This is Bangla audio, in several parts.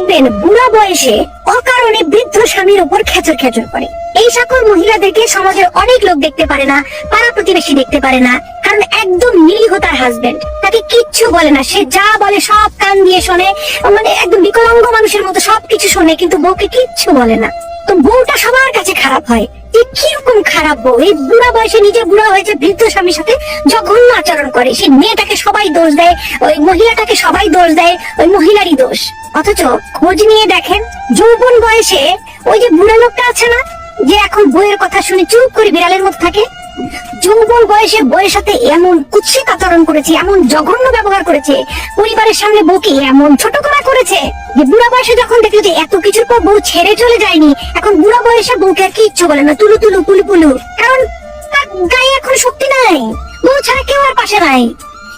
দেখবেন বুড়া বয়সে অকারণে বৃদ্ধ স্বামীর উপর খেচর খেচর করে। এই সকল মহিলাদেরকে সমাজের অনেক লোক দেখতে পারে না, পাড়া প্রতিবেশী দেখতে পারে না, কারণ একদম নিরীহ তার হাজবেন্ড, তাকে কিচ্ছু বলে না, সে যা বলে সব কান দিয়ে শোনে, মানে একদম বিকলাঙ্গ মানুষের মতো সবকিছু শোনে, কিন্তু বউকে কিচ্ছু বলে না। তো বউটা সবার কাছে খারাপ হয়। কিরকম খারাপ বউ, এই বুড়া বয়সে নিজে বুড়া হয়েছে, বৃদ্ধ স্বামীর সাথে জঘন্য আচরণ করে। সেই মেয়েটাকে সবাই দোষ দেয়, ওই মহিলাটাকে সবাই দোষ দেয়, ওই মহিলারই দোষ। অথচ খোঁজ নিয়ে দেখেন যৌবন বয়সে ওই যে বুড়া লোকটা আছে না, যে এখন বইয়ের কথা শুনে চুপ করে বিড়ালের মতো থাকে, যৌবন বয়সে বইয়ের সাথে এমন কুৎসিত আচরণ করেছে, এমন জঘন্য ব্যবহার করেছে, পরিবারের সামনে বউকে এমন ছোট করা করেছে, যে বুড়া বয়সে যখন দেখলো যে এত কিছুর পর বউ ছেড়ে চলে যায়নি, এখন বুড়া বয়সে বউকে আর কিচ্ছু বলে না, তুলু তুলু পুলু পুলু, কারণ তার গায়ে এখন শক্তি নাই, বউ ছাড়া কেউ আর পাশে নাই।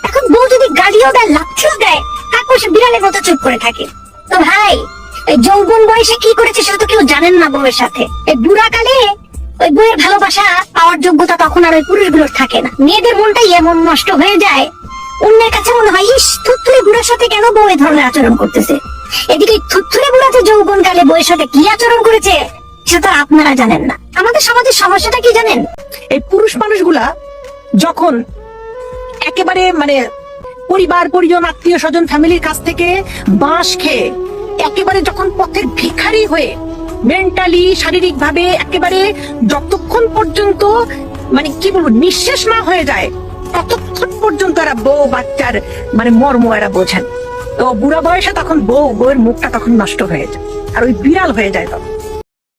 এখন বউ যদি গালিও দেয়, লাথিও দেয়, তারপর সে বিড়ালের মতো চুপ করে থাকে। তো ভাই, এই যৌবন বয়সে কি করেছে সেটা তো কেউ জানেন না বউয়ের সাথে। এই বুড়া কালে ওই বউয়ের ভালোবাসা পাওয়ার যোগ্যতা তখন আর ওই পুরুষগুলোর থাকে না। মেয়েদের মনটাই এমন নষ্ট হয়ে যায়, অন্যের কাছে মনে হয় ইস থুতথুরে বুড়ার সাথে কেন বউ এই ধরনের আচরণ করতেছে। এদিকে থুতথুরে বুড়া যে যৌবন কালে বউয়ের সাথে কি আচরণ করেছে সেটা আপনারা জানেন না। আমাদের সমাজের সমস্যাটা কি জানেন? এই পুরুষ মানুষগুলা যখন একেবারে মানে পরিবার পরিজন আত্মীয় স্বজন ফ্যামিলির কাছ থেকে বাঁশ খেয়ে একেবারে যখন পথের ভিখারি হয়ে মেন্টালি শারীরিক ভাবে একেবারে যতক্ষণ পর্যন্ত মানে কি বলবো নিঃশেষ না হয়ে যায় ততক্ষণ পর্যন্ত এরা বউ বাচ্চার মানে মর্ম এরা বোঝেন। তো বুড়া বয়সে তখন বউয়ের মুখটা তখন নষ্ট হয়ে যায়, আর ওই বিড়াল হয়ে যায় তখন।